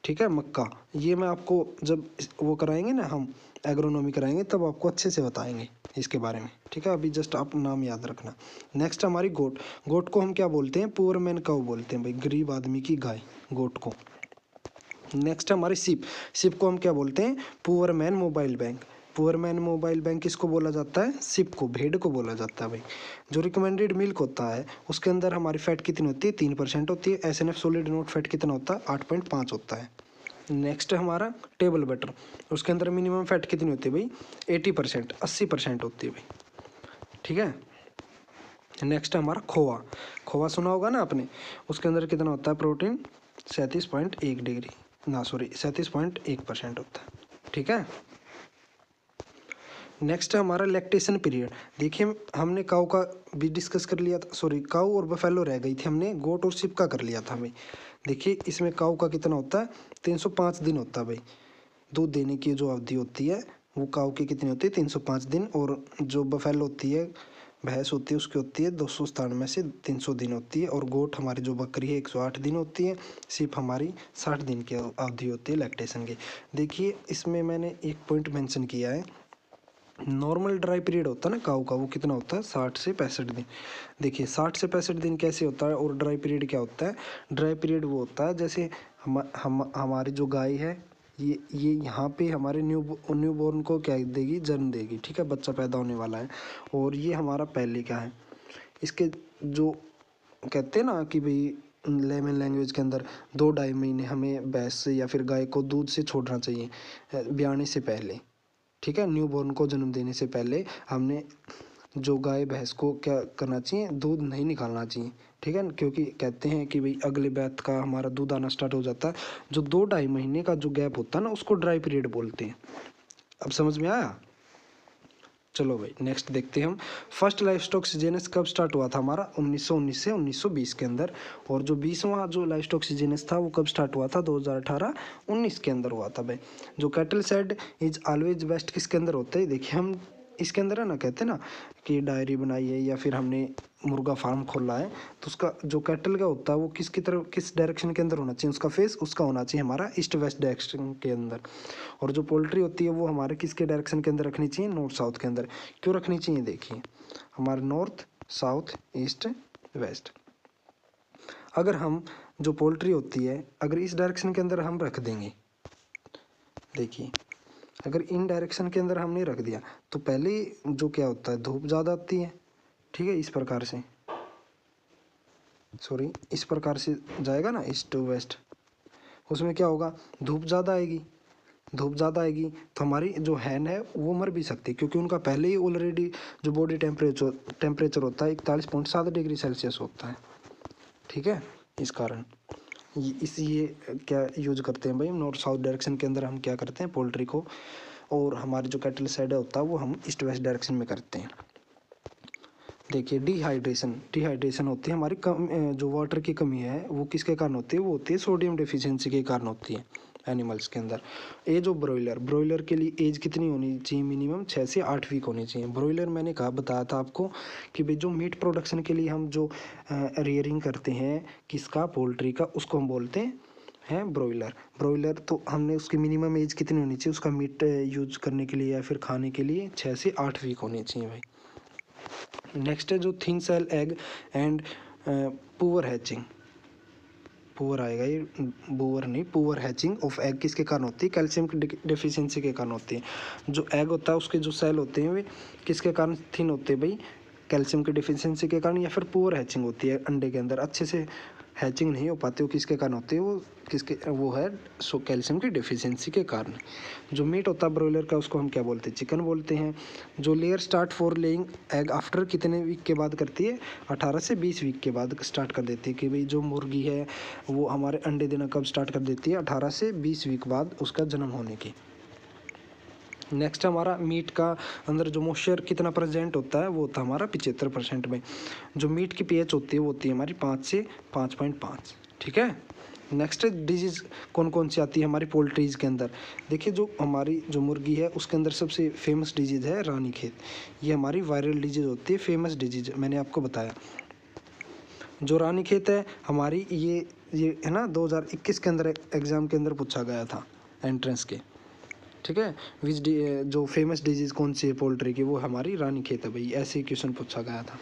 ठीक है, मक्का। ये मैं आपको जब वो कराएंगे ना, हम एग्रोनॉमी कराएंगे तब आपको अच्छे से बताएंगे इसके बारे में, ठीक है। अभी जस्ट आप नाम याद रखना। नेक्स्ट हमारी गोट को हम क्या बोलते हैं, पुअर मैन काऊ बोलते हैं भाई, गरीब आदमी की गाय, गोट को। नेक्स्ट हमारी शिप को हम क्या बोलते हैं, poor man mobile bank. Poor man mobile bank किसको बोला जाता है, शिप को, भेड़ को बोला जाता है भाई। जो रिकमेंडेड मिल्क होता है उसके अंदर हमारी फैट कितनी होती है, 3% होती है। SNF सॉलिड नोट फैट कितना होता है, 8.5 होता है। नेक्स्ट है हमारा टेबल बटर, उसके अंदर मिनिमम फैट कितनी होती है भाई, 80%, 80% होती है भाई, ठीक है। नेक्स्ट है हमारा खोआ सुना होगा ना आपने, उसके अंदर कितना होता है प्रोटीन, 37.1 डिग्री, ना सॉरी 37.1% होता है, ठीक है। नेक्स्ट है हमारा लैक्टेशन पीरियड। देखिए हमने काऊ का भी डिस्कस कर लिया था, सॉरी काऊ और बफेलो रह गई थी, हमने गोट और शिप का कर लिया था भाई। देखिए इसमें काऊ का कितना होता है, 305 दिन होता है भाई। दूध देने की जो अवधि होती है वो काऊ की कितनी होती है, 305 दिन। और जो बफेलो होती है, भैंस होती है, उसकी होती है 297 से 300 दिन होती है। और गोट हमारी जो बकरी है 108 दिन होती है। सिर्फ हमारी 60 दिन की अवधि होती है लैक्टेशन की। देखिए इसमें मैंने एक पॉइंट मेंशन किया है, नॉर्मल ड्राई पीरियड होता है ना काऊ का, वो कितना होता है, 60 से 65 दिन। देखिए 60 से 65 दिन कैसे होता है, और ड्राई पीरियड क्या होता है। ड्राई पीरियड वो होता है जैसे हम हमारी जो गाय है ये यहाँ पे हमारे न्यू बॉर्न को क्या देगी, जन्म देगी, ठीक है, बच्चा पैदा होने वाला है। और ये हमारा पहले क्या है, इसके जो कहते हैं ना कि भाई लेमन लैंग्वेज के अंदर 2-2.5 महीने हमें भैंस से या फिर गाय को दूध से छोड़ना चाहिए ब्याने से पहले, ठीक है। न्यू बॉर्न को जन्म देने से पहले हमने जो गाय भैंस को क्या करना चाहिए, दूध नहीं निकालना चाहिए, ठीक है। क्योंकि कहते हैं कि भाई अगले बैत का हमारा दूध आना स्टार्ट हो जाता है। जो 2-2.5 महीने का जो गैप होता है ना, उसको ड्राई पीरियड बोलते हैं। अब समझ में आया। चलो भाई नेक्स्ट देखते हैं हम। फर्स्ट लाइफ स्टॉक सीजेनस कब स्टार्ट हुआ था हमारा, 1919 से 1920 के अंदर। और जो 20वां जो लाइफ स्टॉक सीजेनस था वो कब स्टार्ट हुआ था, 2018-19 के अंदर हुआ था भाई। जो cattle said is always best किसके अंदर होता है, देखिए हम इसके अंदर है ना, कहते हैं ना कि डायरी बनाई है या फिर हमने मुर्गा फार्म खोला है, तो उसका जो कैटल का होता है वो किसकी तरफ, किस डायरेक्शन के अंदर होना चाहिए, उसका फेस उसका होना चाहिए हमारा ईस्ट वेस्ट डायरेक्शन के अंदर। और जो पोल्ट्री होती है वो हमारे किसके डायरेक्शन के अंदर रखनी चाहिए, नॉर्थ साउथ के अंदर। क्यों रखनी चाहिए, देखिए हमारे नॉर्थ साउथ ईस्ट वेस्ट। अगर हम जो पोल्ट्री होती है अगर इस डायरेक्शन के अंदर हम रख देंगे, देखिए अगर इन डायरेक्शन के अंदर हमने रख दिया तो पहले जो क्या होता है, धूप ज़्यादा आती है, ठीक है, इस प्रकार से, सॉरी इस प्रकार से जाएगा ना ईस्ट टू वेस्ट, उसमें क्या होगा, धूप ज़्यादा आएगी। धूप ज़्यादा आएगी तो हमारी जो हैन है वो मर भी सकती है, क्योंकि उनका पहले ही ऑलरेडी जो बॉडी टेम्परेचर होता है 41.7 डिग्री सेल्सियस होता है, ठीक है। इस कारण ये क्या यूज करते हैं भाई, नॉर्थ साउथ डायरेक्शन के अंदर हम क्या करते हैं पोल्ट्री को, और हमारे जो कैटल साइड होता है वो हम ईस्ट वेस्ट डायरेक्शन में करते हैं। देखिए डिहाइड्रेशन होती है हमारी जो वाटर की कमी है वो किसके कारण होती है, वो होती है सोडियम डेफिशिएंसी के कारण होती है एनिमल्स के अंदर। एज ऑफ ब्रॉयलर के लिए एज कितनी होनी चाहिए, मिनिमम 6 से 8 वीक होनी चाहिए। ब्रॉयलर मैंने बताया था आपको कि भाई जो मीट प्रोडक्शन के लिए हम जो रियरिंग करते हैं किसका, पोल्ट्री का, उसको हम बोलते हैं ब्रॉयलर। तो हमने उसकी मिनिमम एज कितनी होनी चाहिए उसका मीट यूज करने के लिए या फिर खाने के लिए, 6 से 8 वीक होनी चाहिए भाई। नेक्स्ट है जो thin shell egg and poor hatching, poor आएगा ये, बुअर नहीं, पुअर हैचिंग ऑफ एग किसके कारण होती है, कैल्शियम की डेफिशिएंसी के कारण होती है। जो एग होता है उसके जो सेल होते हैं वे किसके कारण थिन होते हैं भाई, कैल्शियम की डेफिशिएंसी के कारण, या फिर पुअर हैचिंग होती है, अंडे के अंदर अच्छे से हैचिंग नहीं हो पाती, वो किसके कारण होती है, वो है कैल्शियम की डेफिशिएंसी के कारण। जो मीट होता है ब्रॉयलर का उसको हम क्या बोलते हैं, चिकन बोलते हैं। जो layer start for laying egg after कितने वीक के बाद करती है, 18 से 20 वीक के बाद स्टार्ट कर देती है। कि भाई जो मुर्गी है वो हमारे अंडे देना कब स्टार्ट कर देती है, 18 से 20 वीक बाद उसका जन्म होने की। नेक्स्ट हमारा मीट का अंदर जो मॉइस्चर कितना प्रेजेंट होता है वो होता है हमारा 75% में। जो मीट की पीएच होती है वो होती है हमारी 5 से 5.5, ठीक है। नेक्स्ट डिजीज़ कौन कौन सी आती है हमारी पोल्ट्रीज़ के अंदर, देखिए जो हमारी जो मुर्गी है उसके अंदर सबसे फेमस डिजीज़ है रानीखेत। ये हमारी वायरल डिजीज़ होती है, फेमस डिजीज़ मैंने आपको बताया। जो रानीखेत है हमारी ये है ना 2021 के अंदर एग्ज़ाम के अंदर पूछा गया था एंट्रेंस के, ठीक है। जो फेमस डिजीज़ कौन सी है पोल्ट्री की, वो हमारी रानीखेत है भाई, ऐसे ही क्वेश्चन पूछा गया था।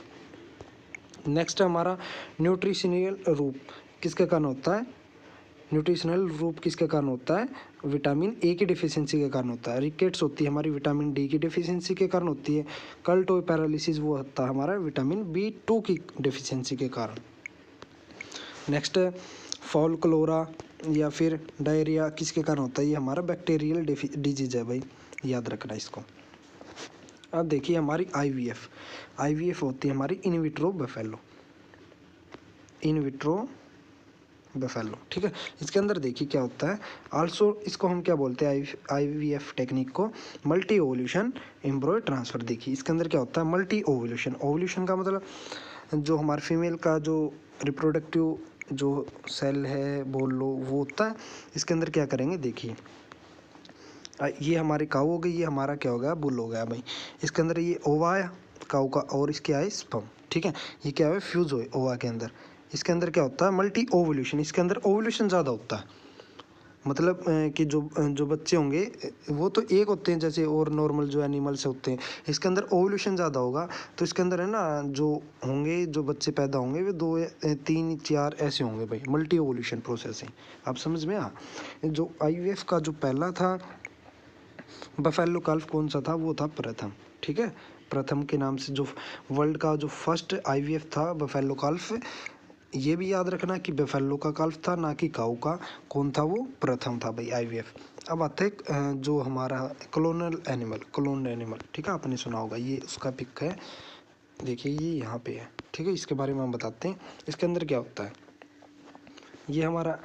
नेक्स्ट है हमारा न्यूट्रिशनल रूप किसके कारण होता है, न्यूट्रिशनल रूप किसके कारण होता है, विटामिन ए की डिफिशियंसी के कारण होता है। रिकेट्स होती है हमारी विटामिन डी की डिफिशियंसी के कारण होती है। कल्टो पैरालिसिस वो होता है हमारा विटामिन B2 की डिफिशियंसी के कारण। नेक्स्ट है फॉल क्लोरा या फिर डायरिया किसके कारण होता है, ये हमारा बैक्टीरियल डिजीज है भाई, याद रखना इसको। अब देखिए हमारी आईवीएफ होती है हमारी इन विट्रो बफेलो, ठीक है। इसके अंदर देखिए क्या होता है, आल्सो इसको हम क्या बोलते हैं, IVF टेक्निक को मल्टी ओवल्यूशन एम्ब्रॉय ट्रांसफ़र। देखिए इसके अंदर क्या होता है, मल्टी ओवल्यूशन। ओवल्यूशन का मतलब जो हमारे फीमेल का जो रिप्रोडक्टिव जो सेल है बोल लो वो होता है। इसके अंदर क्या करेंगे, देखिए ये हमारी काऊ हो गई, ये हमारा क्या हो गया, बुल हो गया भाई। इसके अंदर ये ओवा आया काऊ का, और इसके आए स्पर्म, ठीक है। ये क्या है, फ्यूज हुए ओवा के अंदर। इसके अंदर क्या होता है, मल्टी ओवल्यूशन। इसके अंदर ओवल्यूशन ज़्यादा होता है, मतलब कि जो बच्चे होंगे वो तो एक होते हैं जैसे और नॉर्मल जो एनिमल्स होते हैं। इसके अंदर ओवल्यूशन ज़्यादा होगा, तो इसके अंदर है ना जो होंगे, जो बच्चे पैदा होंगे वे 2 3 4 ऐसे होंगे भाई, मल्टी ओवल्यूशन प्रोसेस है। आप समझ में आ, जो IVF का जो पहला था बफेलो काल्फ कौन सा था, वो था प्रथम, ठीक है। प्रथम के नाम से जो वर्ल्ड का जो फर्स्ट IVF था बफेलो काल्फ। ये भी याद रखना कि बफेलो का काल्फ था, ना कि काऊ का। कौन था वो, प्रथम था भाई IVF। अब आते हैं जो हमारा क्लोनल एनिमल, ठीक है, आपने सुना होगा, ये उसका पिक है, देखिए ये यहाँ पे है, ठीक है। इसके बारे में हम बताते हैं, इसके अंदर क्या होता है। ये हमारा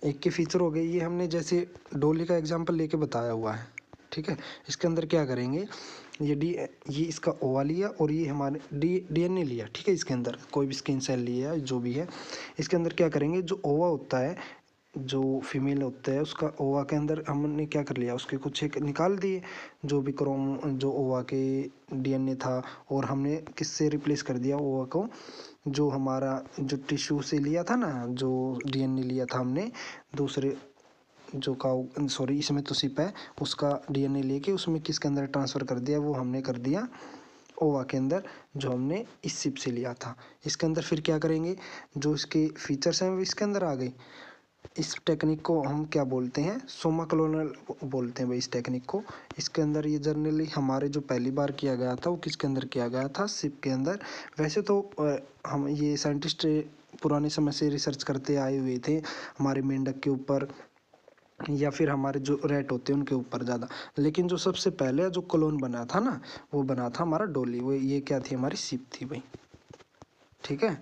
एक के फीचर हो गए, ये हमने जैसे डोली का एग्जाम्पल लेके बताया हुआ है, ठीक है। इसके अंदर क्या करेंगे, ये इसका ओवा लिया और ये हमारे DNA लिया, ठीक है। इसके अंदर कोई भी स्किन सेल लिया जो भी है, इसके अंदर क्या करेंगे, जो ओवा होता है, जो फीमेल होता है, उसका ओवा के अंदर हमने क्या कर लिया, उसके कुछ एक निकाल दिए जो भी क्रोम जो ओवा के DNA था, और हमने किससे रिप्लेस कर दिया ओवा को, जो हमारा जो टिश्यू से लिया था ना, जो DNA लिया था हमने दूसरे जो काऊ, सॉरी इसमें तो सिप है, उसका DNA लेके उसमें किसके अंदर ट्रांसफ़र कर दिया, वो हमने कर दिया ओवा के अंदर, जो हमने इस सिप से लिया था। इसके अंदर फिर क्या करेंगे, जो इसके फीचर्स हैं वो इसके अंदर आ गए। इस टेक्निक को हम क्या बोलते हैं, सोमा क्लोनल बोलते हैं भाई इस टेक्निक को। इसके अंदर ये जनरली हमारे जो पहली बार किया गया था वो किसके अंदर किया गया था, सिप के अंदर। वैसे तो हम ये साइंटिस्ट पुराने समय से रिसर्च करते आए हुए थे हमारे मेंढक के ऊपर, या फिर हमारे जो रैट होते हैं उनके ऊपर ज़्यादा, लेकिन जो सबसे पहले जो क्लोन बना था ना, वो बना था हमारा डोली। वो ये क्या थी, हमारी सिप थी भाई, ठीक है।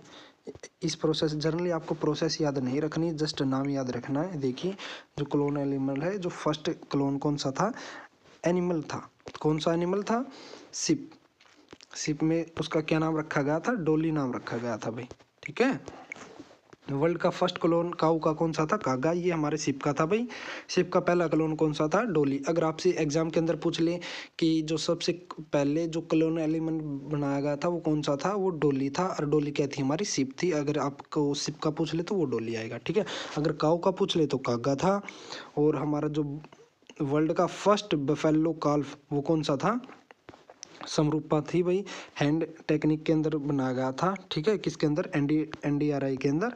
इस प्रोसेस जनरली आपको प्रोसेस याद नहीं रखनी, जस्ट नाम याद रखना है। देखिए जो क्लोन एनिमल है, जो फर्स्ट क्लोन कौन सा था, एनिमल था, कौन सा एनिमल था, सिप। सिप में उसका क्या नाम रखा गया था, डोली नाम रखा गया था भाई, ठीक है। वर्ल्ड का फर्स्ट क्लोन काऊ का कौन सा था, कागा। ये हमारे सिप का था भाई। सिप का पहला क्लोन कौन सा था, डोली। अगर आपसे एग्जाम के अंदर पूछ ले कि जो सबसे पहले जो क्लोन एलिमेंट बनाया गया था वो कौन सा था, वो डोली था, और डोली क्या थी, हमारी सिप थी। अगर आपको सिप का पूछ ले तो वो डोली आएगा, ठीक है। अगर काऊ का पूछ ले तो कागा था। और हमारा जो वर्ल्ड का फर्स्ट बफेलो काल्फ वो कौन सा था, समरूपा थी भाई। हैंड टेक्निक के अंदर बनाया गया था, ठीक है। किसके अंदर, NDRI के अंदर।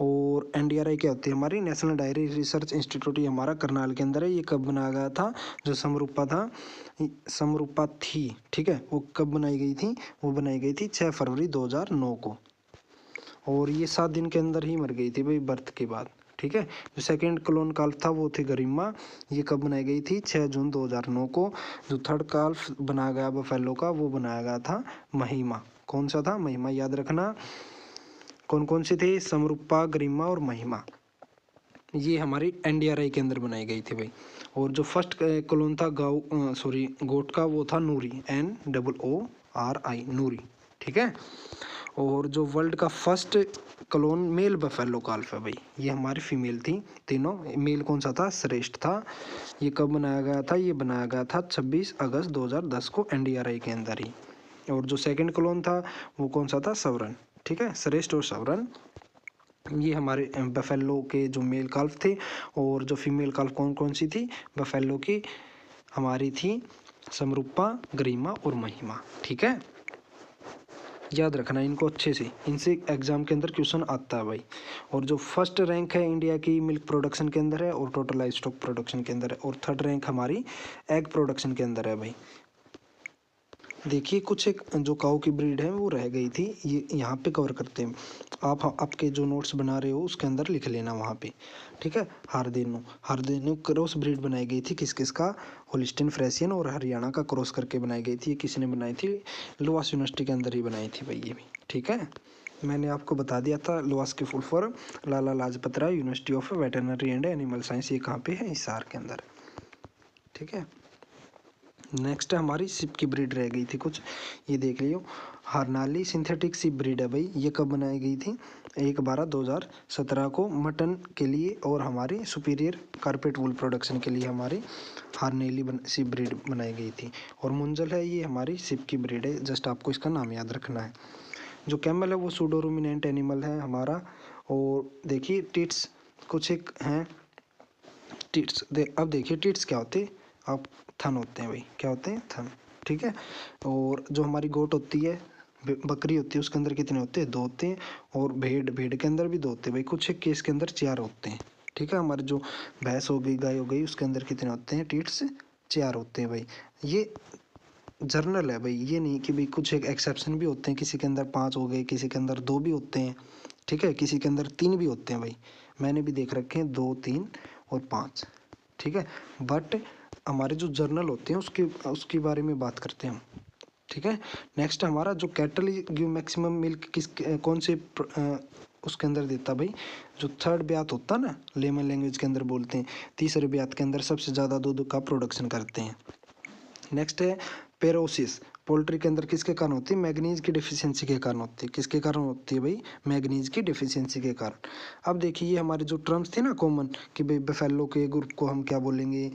और NDRI क्या होती है, हमारी नेशनल डायरी रिसर्च इंस्टीट्यूट, ये हमारा करनाल के अंदर है। ये कब बनाया गया था, जो समरूपा था, समरूपा थी, ठीक है, वो कब बनाई गई थी, वो बनाई गई थी 6 फरवरी 2009 को। और ये 7 दिन के अंदर ही मर गई थी भाई, बर्थ के बाद, ठीक है। जो सेकंड क्लोन काल्फ था वो थी गरिमा। ये कब बनाई गई थी, 6 जून 2009 को। जो थर्ड काल्फ बनाया गया बफेलो का, वो बनाया गया था महिमा। कौन सा था, महिमा, याद रखना। कौन कौन से थे, समरूपा, गरिमा और महिमा। ये हमारी NDRI के अंदर बनाई गई थी भाई। और जो फर्स्ट क्लोन था गोट का, वो था नूरी, NOORI, नूरी, ठीक है। और जो वर्ल्ड का first clone male buffalo calf है भाई, ये हमारी फीमेल थी तीनों। मेल कौन सा था, श्रेष्ठ था। ये कब बनाया गया था, ये बनाया गया था 26 अगस्त 2010 को NDRI के अंदर ही। और जो सेकंड क्लोन था वो कौन सा था, सवरन, ठीक है, श्रेष्ठ और सवरन। ये हमारे बफेलो के जो मेल काल्फ थे। और जो फीमेल काल्फ कौन कौन सी थी बफेलो की, हमारी थी समरूपा, गरिमा और महिमा, ठीक है। याद रखना इनको अच्छे से, इनसे एग्जाम के अंदर क्वेश्चन आता है भाई। और जो फर्स्ट रैंक है इंडिया की मिल्क प्रोडक्शन के अंदर है, और टोटल लाइव स्टॉक प्रोडक्शन के अंदर है। और थर्ड रैंक हमारी एग प्रोडक्शन के अंदर है भाई। देखिए कुछ एक जो काऊ की ब्रीड है वो रह गई थी, ये यहाँ पे कवर करते हैं। आप आपके जो नोट्स बना रहे हो उसके अंदर लिख लेना वहाँ पे, ठीक है। हारदेनु क्रॉस ब्रीड बनाई गई थी, किस किस का, होलिस्टीन फ्रेसियन और हरियाणा का क्रॉस करके बनाई गई थी। ये किसने बनाई थी, लुवास यूनिवर्सिटी के अंदर ही बनाई थी भाई ये भी, ठीक है। मैंने आपको बता दिया था लुआस की full form Lala Lajpat Rai university of veterinary and animal science, ये कहाँ पे है, हिसार के अंदर। ठीक है, नेक्स्ट हमारी सिप की ब्रीड रह गई थी कुछ, ये देख लियो। हरनाली सिंथेटिक सिप ब्रीड है भाई, ये कब बनाई गई थी, 1/12/2017 को मटन के लिए और हमारी सुपीरियर कारपेट वूल प्रोडक्शन के लिए हमारी हारनेली सिप ब्रीड बनाई गई थी। और मुंजल है, ये हमारी सिप की ब्रीड है, जस्ट आपको इसका नाम याद रखना है। जो कैमल है वो सूडो रुमिनेंट एनिमल है हमारा। और देखिए टिट्स कुछ एक हैं, टिट्स अब देखिए टिट्स क्या होते हैं, अब थन होते हैं भाई, क्या होते हैं, थन। ठीक है, और जो हमारी गोट होती है, बकरी होती है, उसके अंदर कितने होते हैं, 2 होते हैं। और भेड़ के अंदर भी 2 होते हैं भाई, कुछ एक केस के अंदर 4 होते हैं। ठीक है, हमारे जो भैंस हो गई, गाय हो गई, उसके अंदर कितने होते हैं, टिट्स 4 होते हैं भाई। ये जर्नल है भाई, ये नहीं कि भाई कुछ एक एक्सेप्शन भी होते हैं, किसी के अंदर 5 हो गए, किसी के अंदर 2 भी होते हैं। ठीक है, किसी के अंदर 3 भी होते हैं भाई, मैंने भी देख रखे हैं 2, 3 और 5। ठीक है, बट हमारे जो जर्नल होते हैं उसके बारे में बात करते हैं हम। ठीक है, नेक्स्ट हमारा जो कैटल गिव मैक्सिमम मिल्क कौन से उसके अंदर देता भाई, जो 3rd ब्यात होता ना, लेमन लैंग्वेज के अंदर बोलते हैं, 3रे ब्यात के अंदर सबसे ज़्यादा दूध का प्रोडक्शन करते हैं। नेक्स्ट है पेरोसिस, पोल्ट्री के अंदर किसके कारण होती है, मैग्नीज की डिफिशियंसी के कारण होती है। किसके कारण होती है भाई, मैग्नीज की डिफिशियंसी के कारण। अब देखिए ये हमारे जो टर्म्स थे ना कॉमन, कि भाई बफेलो के ग्रुप को हम क्या बोलेंगे,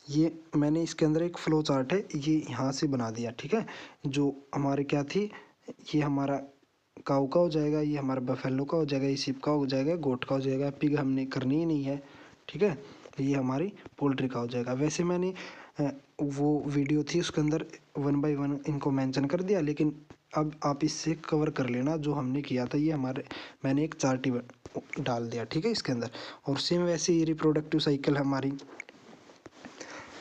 ये मैंने इसके अंदर एक फ्लो चार्ट है, ये यहाँ से बना दिया। ठीक है, जो हमारे क्या थी, ये हमारा काऊ का हो जाएगा, ये हमारा बफेलो का हो जाएगा, ये शिप का हो जाएगा, गोट का हो जाएगा, पिग हमने करनी ही नहीं है। ठीक है, ये हमारी पोल्ट्री का हो जाएगा। वैसे मैंने वो वीडियो थी उसके अंदर 1 बाय 1 इनको मेंशन कर दिया, लेकिन अब आप इससे कवर कर लेना जो हमने किया था, ये हमारे मैंने एक चार्ट ही डाल दिया। ठीक है, इसके अंदर। और सेम वैसे ही रिप्रोडक्टिव साइकिल हमारी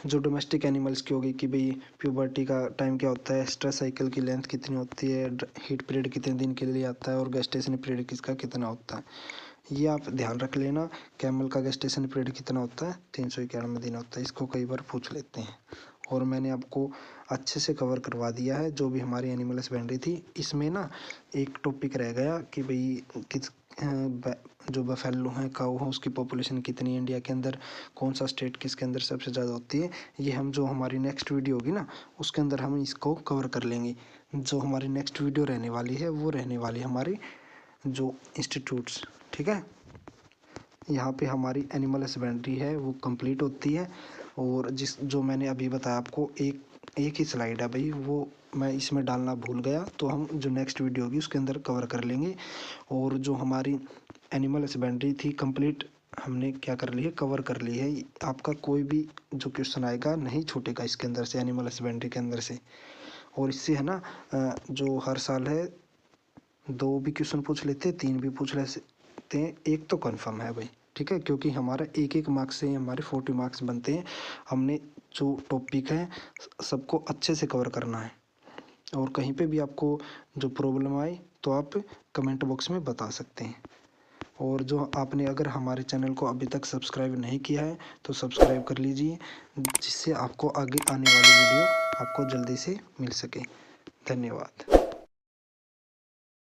जो डोमेस्टिक एनिमल्स की होगी, कि भाई प्यूबर्टी का टाइम क्या होता है, स्ट्रेस साइकिल की लेंथ कितनी होती है, हीट पीरियड कितने दिन के लिए आता है, और गेस्टेशन पीरियड किसका कितना होता है, ये आप ध्यान रख लेना। कैमल का गेस्टेशन पीरियड कितना होता है, 391 दिन होता है, इसको कई बार पूछ लेते हैं। और मैंने आपको अच्छे से कवर करवा दिया है जो भी हमारी एनिमल हस्बेंड्री थी। इसमें ना एक टॉपिक रह गया कि भाई किस जो बफेलो हैं, काऊ हैं, उसकी पॉपुलेशन कितनी है इंडिया के अंदर, कौन सा स्टेट किसके अंदर सबसे ज़्यादा होती है। ये हम जो हमारी नेक्स्ट वीडियो होगी ना, उसके अंदर हम इसको कवर कर लेंगे। जो हमारी नेक्स्ट वीडियो रहने वाली है वो रहने वाली हमारी जो इंस्टीट्यूट्स। ठीक है, यहाँ पे हमारी एनिमल हस्बेंड्री है वो कंप्लीट होती है। और जो मैंने अभी बताया आपको, एक ही स्लाइड है भाई, वो मैं इसमें डालना भूल गया, तो हम जो नेक्स्ट वीडियो होगी उसके अंदर कवर कर लेंगे। और जो हमारी एनिमल हस्बेंड्री थी कंप्लीट हमने क्या कर ली है, कवर कर ली है। आपका कोई भी जो क्वेश्चन आएगा नहीं छूटेगा इसके अंदर से, एनिमल हस्बेंड्री के अंदर से। और इससे है ना जो हर साल है 2 भी क्वेश्चन पूछ लेते, 3 भी पूछ लेते हैं, एक तो कन्फर्म है भाई। ठीक है, क्योंकि हमारा एक मार्क्स से हमारे 40 मार्क्स बनते हैं। हमने जो टॉपिक है सबको अच्छे से कवर करना है। और कहीं पे भी आपको जो प्रॉब्लम आए तो आप कमेंट बॉक्स में बता सकते हैं। और जो आपने अगर हमारे चैनल को अभी तक सब्सक्राइब नहीं किया है तो सब्सक्राइब कर लीजिए, जिससे आपको आगे आने वाली वीडियो आपको जल्दी से मिल सके। धन्यवाद।